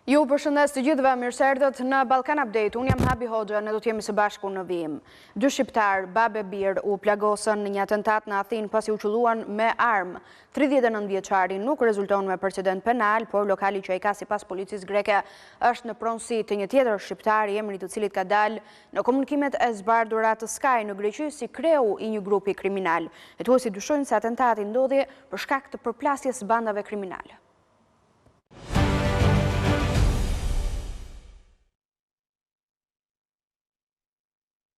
Ju përshëndes të gjithëve, mirë se erdhët në Ballkan Update. Unë jam Habi Hoxha, ne do të jemi së bashku në vijim. 2 shqiptar, babë e birë, u plagosën në një atentat në Athinë pasi u qelluan me armë. 39 vjeçari nuk rezulton me precedent penal, por lokali që ai ka sipas policisë greke është në pronësi të një tjetër shqiptar, emri i të cilit ka dalë në komunikimet e zbardura të Sky në Greqi si kreu i një grupi kriminal. Hetuesi dyshojnë se atentati ndodhi për shkak të përplasjes bandave kriminale.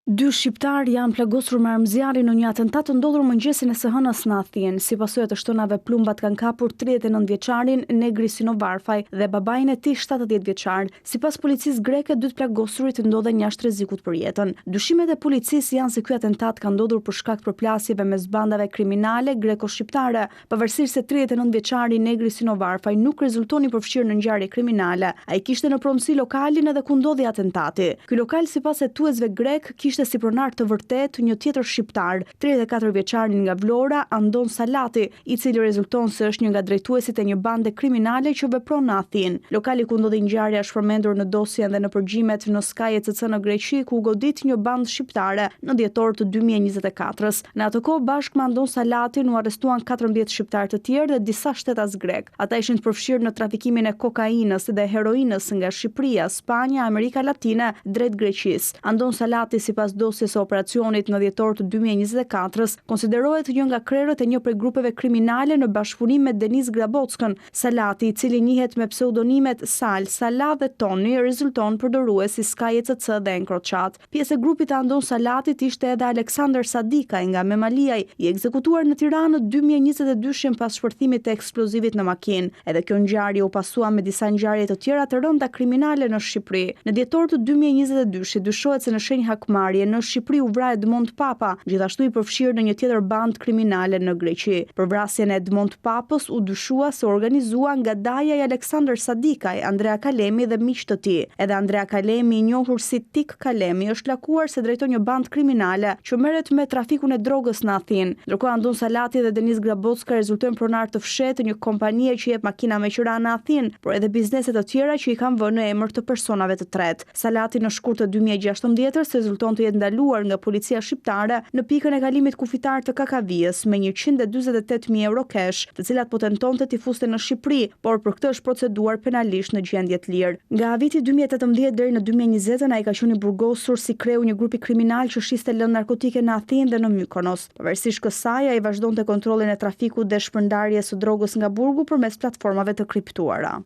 Dy shqiptar janë plagosur me armëzjarri në një atentat të ndodhur mëngjesin e së hënës në Athinë. Si pasojë të shtonave plumbat kanë kapur 39 vjeçarin Negri Sinovarfaj dhe babain e tij 70 vjeçar. Sipas policisë greke, dy të plagosurit ndodhen jashtë rrezikut për jetën. Dyshimet e policisë janë se ky atentat ka ndodhur për shkak të përplasjeve mes bandave kriminale greko-shqiptare. Pavarësisht se 39 vjeçari Negri Sinovarfaj nuk rezultoni përfshirë në ngjarje kriminale, ai kishte në pronësi lokalin edhe ku ndodhi atentati. Ky lokal sipas hetuesve grek kishte si pronar të vërtet një tjetër shqiptar, 34 vjeçarin nga Vlora, Andon Salati, i cili rezulton se është një nga drejtuesit e një bande kriminale që vepron në Athinë. Lokali ku ndodhi ngjarja është përmendur në dosjen dhe në përgjimet në Sky ECC në Greqi, ku godit një bandë shqiptare në dhjetor të 2024-s. Në atë kohë bashkë me Andon Salatin u arrestuan 14 shqiptar të tjerë dhe disa shtetas grek. Ata ishin të përfshirë në trafikimin e kokainës dhe heroinës nga Shqipëria, Spanja, Amerika Latine drejt Greqisë. Andon Salati sipas dosjes së operacionit në dhjetor të 2024-s, konsiderohet një nga krerët e një prej grupeve kriminale në bashkëpunim me Denis Grabockën. Salati, i cili njihet me pseudonimet Sal, Sala dhe Toni, rezulton përdorues si Sky ECC dhe Encrochat. Pjesë e grupit të Andon Salatit ishte edhe Aleksandar Sadikaj nga Memaliaj, i ekzekutuar në Tiranë në 2022 pas shpërthimit të eksplozivit në makinë. Edhe kjo ngjarje u pasua me disa ngjarje të tjera të rënda kriminale në Shqipëri. Në dhjetor të 2022 dyshohet se në shenjë hakmarrje në Shqipëri u vra Edmond Papa, gjithashtu i përfshirë në një tjetër bandë kriminale në Greqi. Për vrasjen e Edmond Papës u dyshua se organizua nga daja i Aleksandar Sadikaj, Andrea Kalemi dhe miq të tij. Edhe Andrea Kalemi, i njohur si Tik Kalemi, është lakuar se drejton një bandë kriminale që merret me trafikun e drogës në Athinë. Ndërkohë Andon Salati dhe Denis Grabocka rezultojnë pronar të fshehtë një kompanie që jep makina me qira në Athinë, por edhe bizneset të tjera që i kanë vënë në emër të personave të tretë. Salati në shkurt të 2016 rezulton të jetë ndaluar nga policia shqiptare në pikën e kalimit kufitar të Kakavijës me 148.000 euro cash, të cilat po tentonte t'i fuste në Shqipëri, por për këtë është proceduar penalisht në gjendje të lirë. Nga viti 2018 deri në 2020 ai ka qenë burgosur si kreu një grupi kriminal që shiste lëndë narkotike në Athinë dhe në Mykonos. Pavarësisht kësaj, ai vazhdonte kontrollin e trafikut dhe shpërndarjes së drogës nga burgu përmes platformave të kriptuara.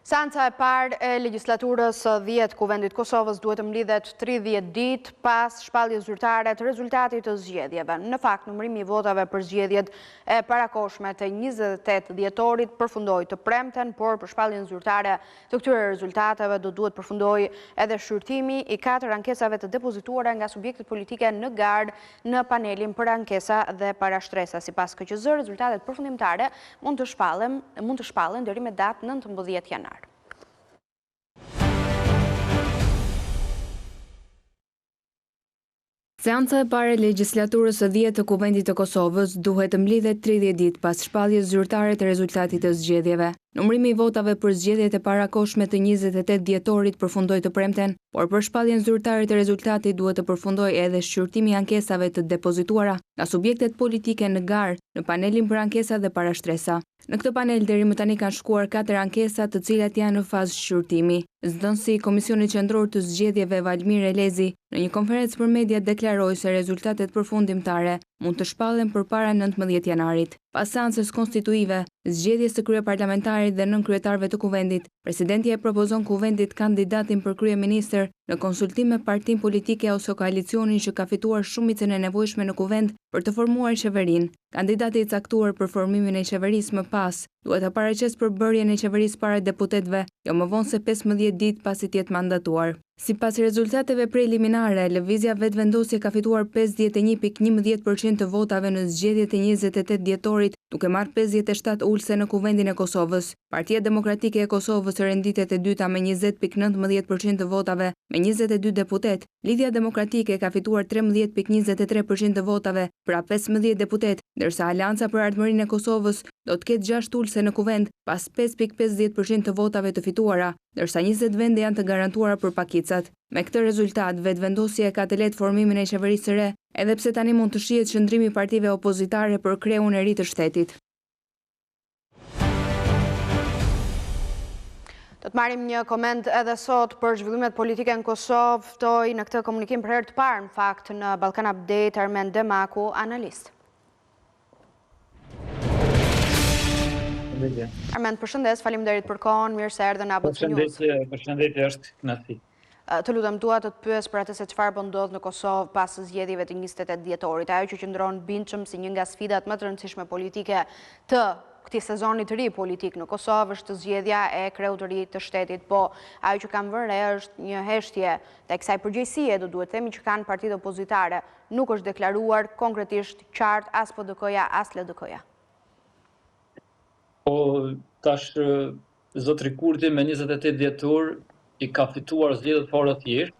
Seanca e parë e legjislaturës së 10 Kuvendit Kosovës duhet të mlidhet 30 ditë pas shpalljes zyrtare të rezultatit të zgjedhjeve. Në fakt, numërimi i votave për zgjedhjet e parakohshme të 28 dhjetorit përfundoi të premten, por për shpalljen zyrtare të këtyre rezultateve do duhet përfundoi edhe shqyrtimi i 4 ankesave të depozituara nga subjektet politike në garë në panelin për ankesa dhe parashtresa. Sipas KQZ, rezultatet përfundimtare mund të shpallen deri me datë 19 janar. Seanca e parë e legjislaturës së 10 të Kuvendit të Kosovës duhet të mlidhet 30 ditë pas shpalljes zyrtare të rezultatit të zgjedhjeve. Numërimi i votave për zgjedhjet e parakohshme të 28 dhjetorit përfundoi të premten, por për shpalljen zyrtare të rezultatit duhet të përfundojë edhe shqyrtimi i ankesave të depozituara nga subjektet politike në garë në panelin për ankesa dhe parashtresa. Në këtë panel deri më tani kanë shkuar 4 ankesa, të cilat janë në fazë shqyrtimi. Zëdhënësi i Komisionit Qendror të Zgjedhjeve Valmir Elezi në një konferencë për media deklaroi se rezultatet përfundimtare mund të shpallen përpara 19 janarit. Pas seancës konstituive, zgjedhjes së kryeparlamentarit dhe nënkryetarëve të kuvendit, presidenti e propozon kuvendit kandidatin për kryeministër në konsultim me partinë politike ose koalicionin që ka fituar shumicën e nevojshme në kuvend për të formuar qeverinë. Kandidati i caktuar për formimin e qeverisë më pas duhet ta paraqes përbërjen e qeverisë para deputetëve, jo më vonë se 15 ditë pasi të jetë mandatuar. Sipas rezultateve preliminare, Lëvizja Vetëvendosje ka fituar 51.11% të votave në zgjedhjet e 28 dhjetorit, duke marrë 57 ulse në Kuvendin e Kosovës. Partia Demokratike e Kosovës renditet e dyta me 20.19% të votave, me 22 deputet. Lidhja Demokratike ka fituar 13.23% të votave, pra 15 deputet, ndërsa Alianca për Ardhmërinë e Kosovës do të ketë 6 ulse në kuvend, pas 5.50% të votave të fituara, ndërsa 20 vende janë të garantuara për pakicat. Me këtë rezultat, Vetëvendosja ka të lehtë formimin e qeverisë së re, edhe pse tani mund të shihet shndrimi i partive opozitare për kreun e ri të shtetit. Do të marrim një koment edhe sot për zhvillimet politike në Kosovë, ftoi në këtë komunikim për herë të parë në fakt në Ballkan Update Armend Demaku, analist. Armend, përshëndes, faleminderit për kohën, mirë se erdhe në ABC News. Përshëndetje, është kënaqësi. Të lutem, dua të të pyes për atë se çfarë po ndodh në Kosovë pas zgjedhjeve të 28 dhjetorit, ajo që qëndron bindshëm si një nga sfidat më të rëndësishme politike të këtij sezoni të ri politik në Kosovë është zgjedhja e kreut të ri të shtetit, po ajo që kam vënë re është një heshtje të kësaj përgjegjësie, do duhet themi, që kanë partitë opozitare, nuk është deklaruar konkretisht qartë as PDK-ja as LDK-ja. Po tash zotri Kurti me 28 dhjetor i ka fituar zgjedhjet fare thjesht,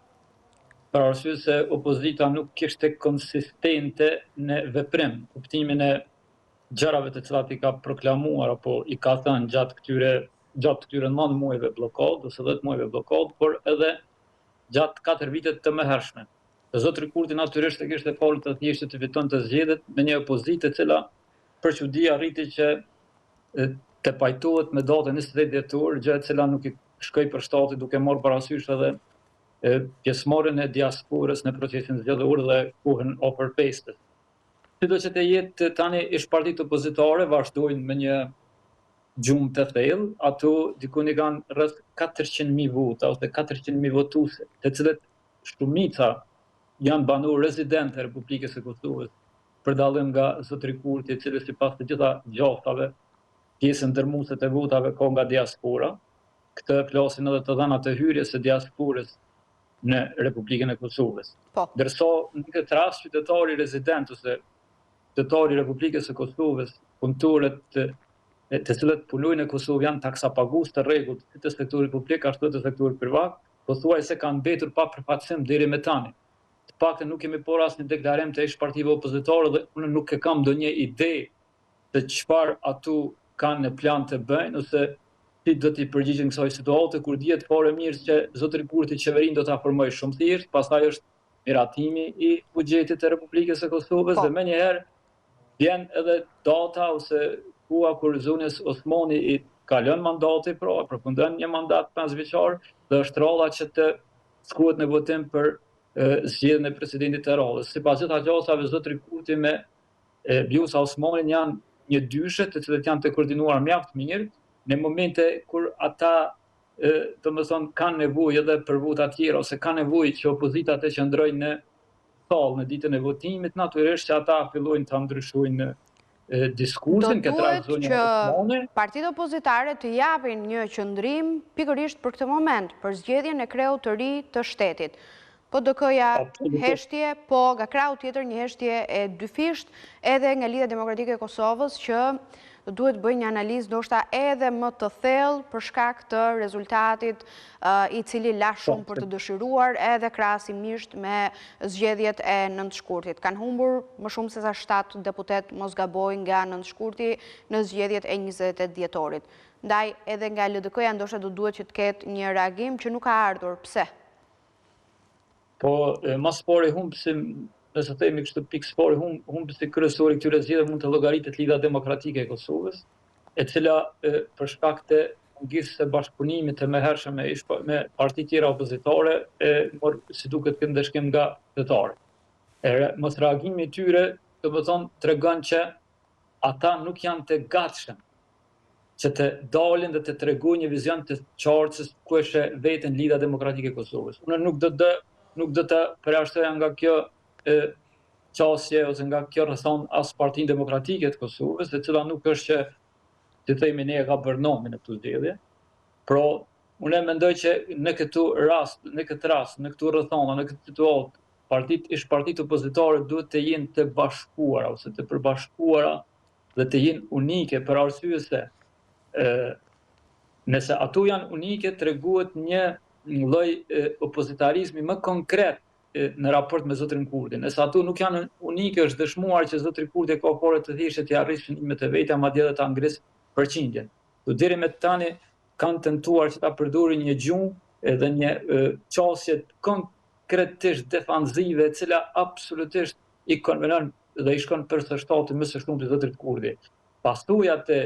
për arsye se opozita nuk kishte konsistente në veprim, kuptimin e gjërave të cilat i ka proklamuar apo i ka thënë gjatë këtyre 9 muajve blokad ose 10 muajve blokad, por edhe gjatë 4 vitet të mëhershme. Zotri Kurti natyrisht e kishte folur të thjeshtë të fitonte zgjedhjet me një opozitë e cila për çudi arriti që të pajtohet me datën 28 dhjetor, gjë e cila nuk i shkoi për shtatit, duke marrë parasysh edhe pjesëmarrjen e diasporës në procesin zgjedhor dhe kohën afër pestës. Sido që të jetë tani ish partitë opozitare vazhdojnë me një gjumë të thellë, ato dikun i kanë rreth 400.000 vota ose 400.000 votuese, të cilët shumica janë banorë rezidentë e Republikës së Kosovës, për dallim nga zotri Kurti, i cili sipas të gjitha gjaftave pjesën ndërmuese të votave ka nga diaspora. Këtë flasin edhe të dhënat e hyrjes së diasporës në Republikën e Kosovës. Ndërsa në këtë rast qytetari rezident ose qytetari i Republikës së Kosovës, punëtorët të cilët punojnë në Kosovë janë taksapagues të rregullt, si të sektorit publik ashtu të sektorit privat, pothuajse kanë mbetur pa përfaqësim deri me tani. Të paktën nuk kemi por asnjë deklarim të ish partive opozitare dhe unë nuk e kam ndonjë ide se çfarë ato kanë në plan të bëjnë ose si do t'i përgjigjen kësaj situate, kur dihet fare mirë që zotri Kurti qeverinë do ta formojë shumë thjesht, pastaj është miratimi i buxhetit të Republikës së Kosovës dhe menjëherë vjen edhe data ose koha kur Zonës Osmani i kalon mandati, pra përfundon një mandat 5 vjeçar dhe është ralla që të shkohet në votim për zgjedhjen e presidentit të radhës. Sipas gjitha gjasave, zotri Kurti me Vjosa Osmanin janë një dyshe të cilët janë të koordinuar mjaft mirë, në momente kur ata domethënë kanë nevojë edhe për vota tjera ose kanë nevojë që opozita të qëndrojnë në sallë në ditën e votimit, natyrisht që ata fillojnë ta ndryshojnë diskursin këtë rast zonja Osmani. Partitë opozitare të japin një qëndrim pikërisht për këtë moment, për zgjedhjen e kreut të ri të shtetit. PDK-ja heshtje, po nga krau tjetër një heshtje e dyfisht, edhe nga Lidhja Demokratike e Kosovës që duhet bëjë një analizë ndoshta edhe më të thellë për shkak të rezultatit i cili la shumë për të dëshiruar edhe krahasimisht me zgjedhjet e nëntëshkurtit. Kanë humbur më shumë se sa 7 deputet mos gaboj nga nëntëshkurti në zgjedhjet e 28 dhjetorit. Ndaj edhe nga LDK-ja ndoshta do duhet që të ketë një reagim që nuk ka ardhur. Pse? Po, mas pari humbësim, nëse themi kështu pikë pari humbësi kryesori këtyre zgjedhjeve mund të llogaritet Lidhja Demokratike e Kosovës, e cila për shkak të mungesës së bashkëpunimit të mëhershëm me parti tjera opozitare mor si duket këtë ndeshkim nga qytetarët. Mos reagimi i tyre, domethënë tregon që ata nuk janë të gatshëm që të dalin dhe të tregojnë një vizion të qartë se ku është veten Lidhja Demokratike e Kosovës. Unë nuk do të përjashtoja nga kjo qasje ose nga kjo rrethon as Partinë Demokratike të Kosovës, e cila nuk është që të themi ne e ka bërë nomin në këtu zgjedhje. Pro, unë mendoj që në këtë rast, në këtu rrethona, në këtë situatë, partitë opozitare duhet të jenë të bashkuara ose të përbashkuara dhe të jenë unike për arsye se nëse ato janë unike, treguhet një lloj opozitarizmi më konkret në raport me zotrin Kurti. Nëse ato nuk janë unike, është dëshmuar që zotri Kurti ka pore të thjeshtë të arrijë shënimet e veta, madje edhe ta ngrisë përqindjen. Deri me tani kanë tentuar që ta përdorin një gjuhë edhe një qasje konkretisht defanzive, e cila absolutisht i konvenon dhe i shkon për së shtati më së shumti zotrit Kurti. Pasojat e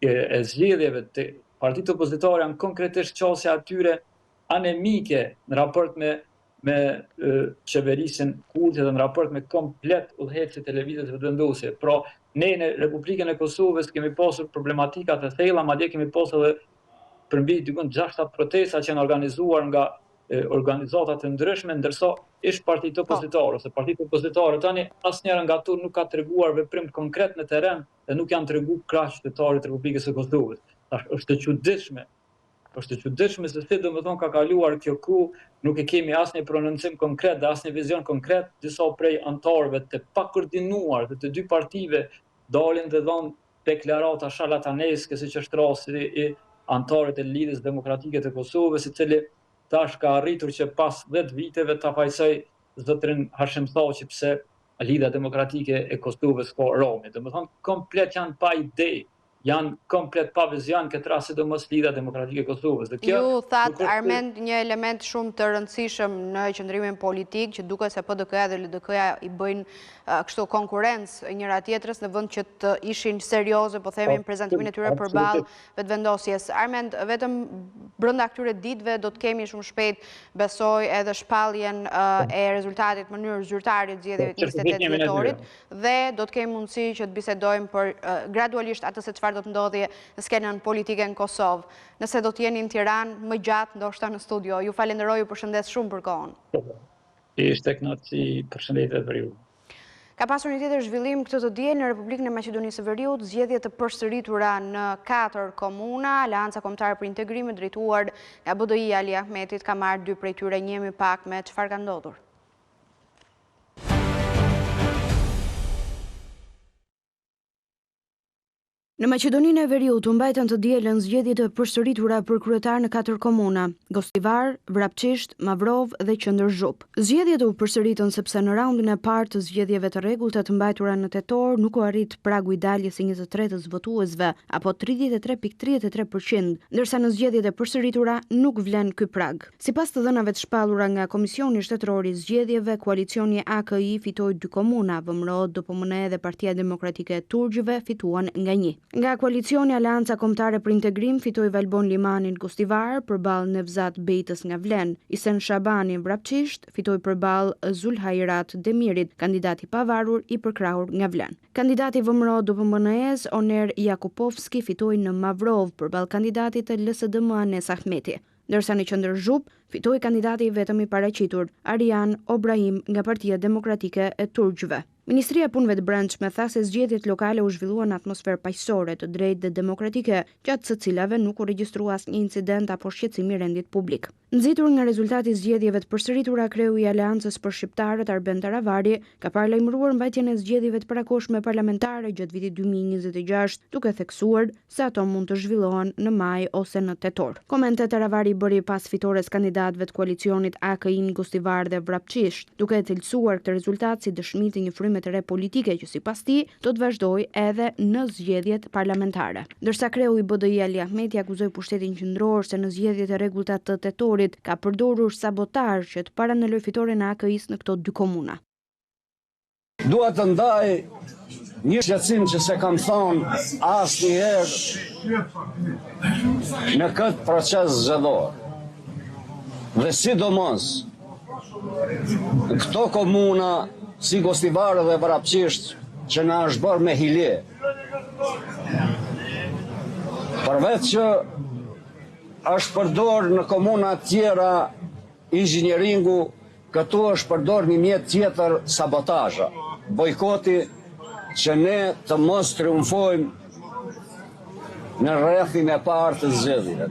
zgjedhjeve të partitë opozitare janë konkretisht qasja atyre anemike në raport me qeverisjen Kurti dhe në raport me komplet udhëhecit e lëvizjes vendosje. Pra, ne në Republikën e Kosovës kemi pasur problematika të thella, madje kemi pasur edhe përmbi 6 protesta që janë organizuar nga organizata të ndryshme, ndërsa ish partitë opozitare ose partitë opozitare tani asnjëra nga ato nuk ka treguar veprim konkret në terren dhe nuk janë treguar krah qytetarit të Republikës së Kosovës. Është e çuditshme. Është e çuditshme se si domethënë ka kaluar kjo kohë, nuk e kemi asnjë prononcim konkret dhe asnjë vizion konkret. Disa prej antarëve të pakoordinuar të dy partive dalin dhe dhanë deklarata sharlataneske, siç është rasti i antarët e Lidhjes Demokratike të Kosovës, i cili tash ka arritur që pas 10 viteve ta fajsoj zotrin Hashim Thaçi pse Lidhja Demokratike e Kosovës ka Romi. Domethënë komplet janë pa ide. Janë komplet pa vizion këtë rast, sidomos Lidhja Demokratike e Kosovës. Ju thatë Armend një element shumë të rëndësishëm në qëndrimin politik, që duket se PDK-ja dhe LDK-ja i bëjnë kështu konkurrencë njëra tjetrës në vend që të ishin serioze, po themi në prezantimin e tyre përballë vetëvendosjes. Armend, vetëm brenda këtyre ditëve do të kemi shumë shpejt, besoj, edhe shpalljen e rezultatit në mënyrë zyrtare të zgjedhjeve të 28 dhjetorit dhe do të kemi mundësi që të bisedojmë për gradualisht atë se çfarë do të ndodhje në skenën politike në Kosovë. Nëse do të jeni në Tiranë më gjatë, ndoshta në studio. Ju falenderoj, ju përshëndes shumë për kohën. Ishte kënaqësi, përshëndetje për ju. Ka pasur një tjetër zhvillim këtë të diel në Republikën e Maqedonisë së Veriut, zgjedhje të përsëritura në 4 komuna. Aleanca Kombëtare për Integrim e drejtuar nga BDI Ali Ahmetit ka marrë 2 prej tyre. Njemi pak me çfarë ka ndodhur. Në Maqedoninë e Veriut u mbajtën të dielën zgjedhje të përsëritura për kryetar në 4 komuna: Gostivar, Vrapçisht, Mavrov dhe Qëndër-Zhup. Zgjedhjet u përsëritën sepse në raundin e parë të zgjedhjeve të rregulta të mbajtura në tetor nuk u arrit pragu i daljes së 23 të zvotuesve, apo 33.33%, ndërsa në zgjedhjet e përsëritura nuk vlen ky prag. Sipas të dhënave të shpallura nga Komisioni Shtetëror i Zgjedhjeve, koalicioni AKI fitoi 2 komuna, VMRO, DPMNE dhe Partia Demokratike e Turgjëve fituan nga 1. Nga koalicioni Aleanca Kombëtare për Integrim fitoi Valbon Limanin Gostivar përballë Nevzat Bejtës nga Vlen, Isen Shabani Vrapçisht fitoi përballë Zulhajrat Demirit, kandidat i pavarur i përkrahur nga Vlen. Kandidati VMRO DPMNE-s Oner Jakupovski fitoi në Mavrov përballë kandidatit të LSDM Anes Ahmeti. Ndërsa në Qëndër-Zhup fitoi kandidati i vetëm i paraqitur Arian Obrahim nga Partia Demokratike e Turgjëve. Ministria e Punëve të Brendshme tha se zgjedhjet lokale u zhvilluan në atmosferë paqësore, të drejtë dhe demokratike, gjatë së cilave nuk u regjistrua asnjë incident apo shqetësim i rendit publik. Nxitur nga rezultati i zgjedhjeve të përsëritura, kreu i Aleancës për Shqiptarët Arben Taravari ka paralajmëruar mbajtjen e zgjedhjeve të parakohshme parlamentare gjatë vitit 2026, duke theksuar se ato mund të zhvillohen në maj ose në tetor. Komente Taravari bëri pas fitores kandidatëve të koalicionit AKI Gostivar dhe Vrapçisht, duke cilësuar këtë rezultat si dëshmi të një fryme të re politike që sipas tij do të vazhdojë edhe në zgjedhjet parlamentare. Ndërsa kreu i BDI Ali Ahmeti akuzoi pushtetin qendror se në zgjedhjet e rregulta të tetorit ka përdorur sabotazh që të paraneloj fitoren e AKI-s në këto 2 komuna. Dua të ndaj një shqetësim që se kam thonë asnjëherë në këtë proces zgjedhor. Dhe sidomos këto komuna si Gostivar dhe Vrapçisht që na është bërë me hile. Përveç që është përdor në komuna tjera inxhinieringu, këtu është përdor një mjet tjetër sabotazha, bojkoti që ne të mos triumfojmë në rrethin e parë të zgjedhjeve.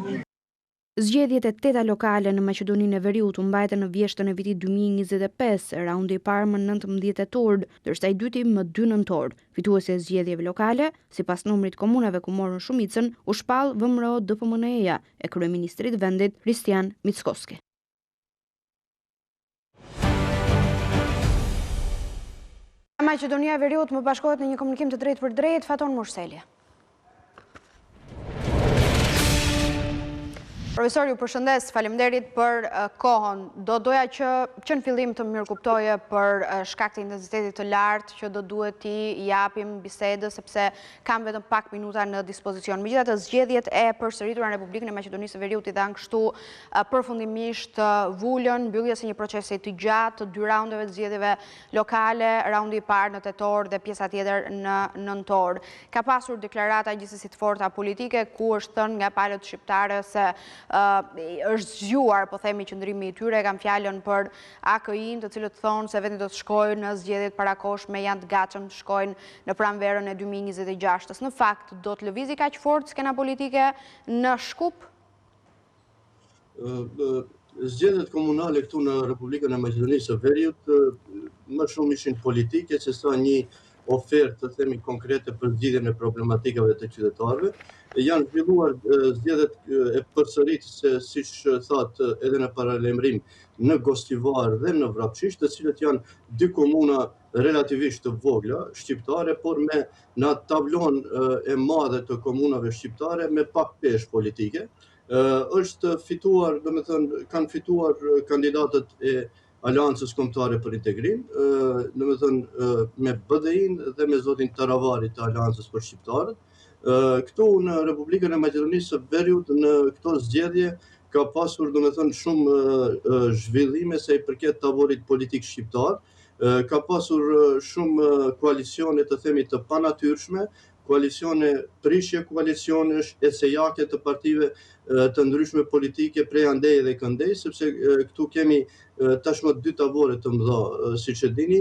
Zgjedhjet e 8 lokale në Maqedoninë e Veriut u mbajtën në vjeshtën e vitit 2025, raundi i parë më 19 tetor, ndërsa i dyti më 2 nëntor. Fituesi e zgjedhjeve lokale, sipas numrit komunave ku morën shumicën, u shpall VMRO DPMNE-ja e kryeministrit vendit Hristijan Mickoski. Maqedonia e Veriut më bashkohet në një komunikim të drejtë për drejtë, Faton Murseli. Profesor, ju përshëndes, faleminderit për kohën. Do doja që në fillim të mirë kuptoje për shkak të intensitetit të lartë që do duhet t'i japim bisedës, sepse kam vetëm pak minuta në dispozicion. Megjithatë, zgjedhjet e përsëritura në Republikën e Maqedonisë së Veriut i dhanë kështu përfundimisht vulën, mbylljes së një procesi të gjatë të 2 raundeve të zgjedhjeve lokale, raundi i parë në tetor dhe pjesa tjetër në nëntor. Ka pasur deklarata gjithsesi të forta politike ku është thënë nga palët shqiptare se është zgjuar, po themi, qëndrimi i tyre, kam fjalën për AKI-n, të cilët thonë se vetë do të shkojnë në zgjedhjet parakoshme, janë të gatshëm të shkojnë në pranverën e 2026-s. Në fakt, do të lëvizë kaq fort skena politike në Shkup? Zgjedhjet komunale këtu në Republikën e Maqedonisë së Veriut më shumë ishin politike se sa një ofertë, të themi, konkrete për zgjidhjen e problematikave të qytetarëve. Janë zhvilluar zgjedhjet e përsëritëse, siç thatë edhe në paralajmërim, në Gostivar dhe në Vrapçish, të cilët janë 2 komuna relativisht të vogla shqiptare, por me në atë tablon e madhe të komunave shqiptare me pak peshë politike. Është fituar, domethënë, kanë fituar kandidatët e Aleancës Kombëtare për Integrim, me BDI-n dhe me zotin Taravari të Aleancës për Shqiptarët. Këtu në Republikën e Maqedonisë së Veriut në këto zgjedhje ka pasur shumë zhvillime se i përket taborit politik shqiptar, ka pasur shumë koalicione të themi të panatyrshme, koalicione, prishje koalicionesh, ecejake të partive të ndryshme politike prej andej dhe këndej, sepse këtu kemi tashmë 2 tabore të mëdha, siç e dini,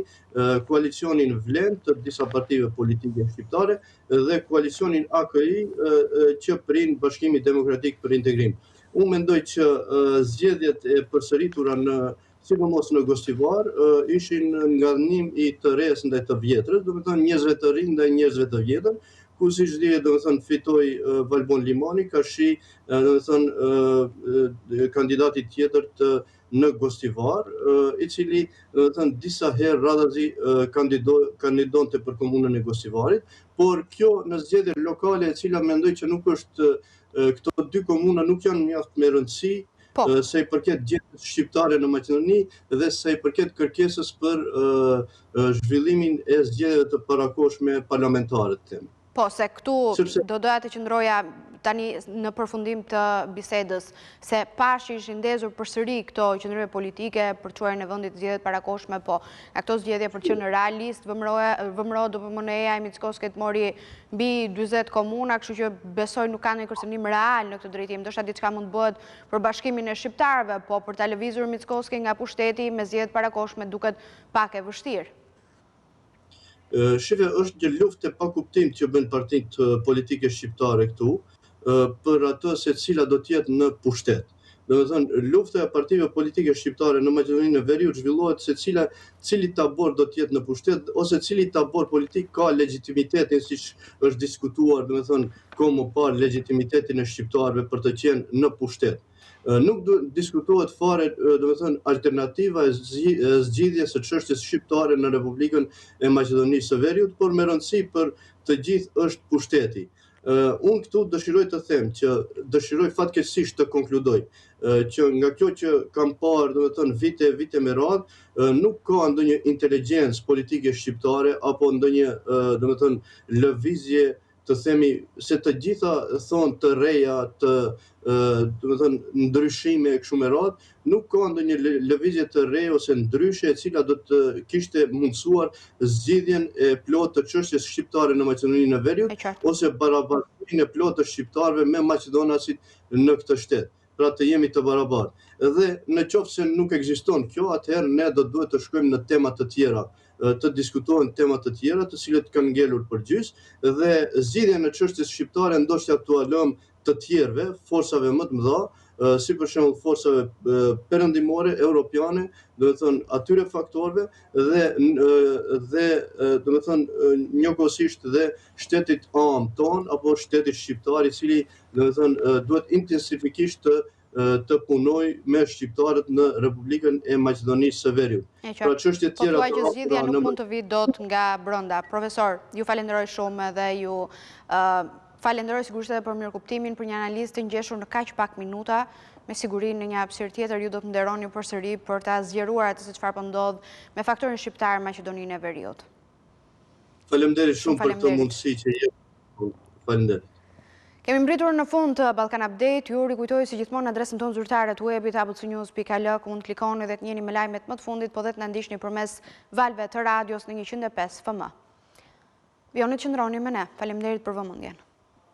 koalicionin Vlen të disa partive politike shqiptare dhe koalicionin AKI që prin Bashkimi Demokratik për Integrim. Unë mendoj që zgjedhjet e përsëritura sidomos në Gostivar, ishin ngarnim i të res ndaj të vjetrës, domethënë njerëzve të rinj ndaj njerëzve të vjetër, ku siç dihet domethënë fitoi Valbon Limani, ka shi domethënë kandidati tjetër në Gostivar, i cili domethënë disa herë radhazi kandidonte për komunën e Gostivarit, por kjo në zgjedhje lokale e cila mendoj që nuk është këto 2 komuna nuk janë mjaft me rëndësi se i përket gjetjes shqiptare në Maqedoni dhe se i përket kërkesës për zhvillimin e zgjedhjeve të parakoshme parlamentare të them. Po, se këtu do doja të qëndroja tani në përfundim të bisedës, se pashi ishin ndezur përsëri këto qëndrime politike për çuarjen e vendit të zgjedhjet parakoshme, po nga këto zgjedhje për që në realisht VMRO DPMNE-ja e Mickoskit mori mbi 40 komuna, kështu që besoj nuk ka ndonjë kërcënim real në këtë drejtim. Ndoshta diçka mund të bëhet për bashkimin e shqiptarëve, po për ta lëvizur Mickoski nga pushteti me zgjedhjet parakoshme duket pak e vështirë. Shive, është një luftë e pakuptim që bën partitë politike shqiptare këtu, për atë se cila do t'jetë në pushtet. Domethënë, lufta e partive politike shqiptare në Maqedoninë e Veriut zhvillohet se cili tabor do t'jetë në pushtet, ose cili tabor politik ka legitimitetin, siç është diskutuar, domethënë, kohë më parë legitimitetin e shqiptarëve për të qenë në pushtet. Nuk diskutohet fare, domethënë, alternativa e zgjidhjes së çështjes shqiptare në Republikën e Maqedonisë së Veriut, por me rëndësi për të gjithë është pushteti. Unë këtu dëshiroj të them që dëshiroj fatkeqësisht të konkludoj që nga kjo që kam parë, domethënë, vite me radhë, nuk ka ndonjë inteligjencë politike shqiptare apo ndonjë, domethënë, lëvizje të themi se të gjitha thonë të reja, domethënë ndryshime kështu me radhë, nuk ka ndonjë lëvizje të re ose ndryshe e cila do të kishte mundësuar zgjidhjen e plotë të çështjes shqiptare në Maqedoninë e Veriut ose barabartinë e plotë të shqiptarëve me maqedonasit në këtë shtet. Pra të jemi të barabartë. Dhe në qoftë se nuk ekziston kjo, atëherë ne do duhet të shkojmë në tema të tjera të diskutohen temat të tjera, të cilët kanë ngelur përgjys, dhe zgjidhja në çështjes shqiptare ndoshta t'u lëm të tjerëve, forsave më të mëdha, si për shembull forsave perëndimore europiane, domethënë atyre faktorëve dhe domethënë njëkohësisht dhe shtetit am ton apo shtetit shqiptar, i cili domethënë duhet intensifikisht të punoj me shqiptarët në Republikën e Maqedonisë së Veriut. Pra çështjet tjera që zgjidhja nuk mund të vijë dot nga brenda. Profesor, ju falenderoj shumë dhe ju falenderoj sigurisht edhe për mirëkuptimin, për një analizë të ngjeshur në kaq pak minuta. Me siguri në një hapësirë tjetër ju do të nderoni përsëri për ta zgjeruar atë se çfarë po ndodh me faktorin shqiptar Maqedoninë e Veriut. Faleminderit shumë për këtë mundësi që jep. Faleminderit. Kemi mbritur në fund të Ballkan Update. Ju rikujtoj si gjithmonë adresën tonë zyrtare të webit abcnews.al, ku mund të klikoni dhe të njihni me lajmet më të fundit, po dhe të na ndiqni përmes valve të radios në 105 FM. Vjoni qëndroni me ne. Faleminderit për vëmendjen.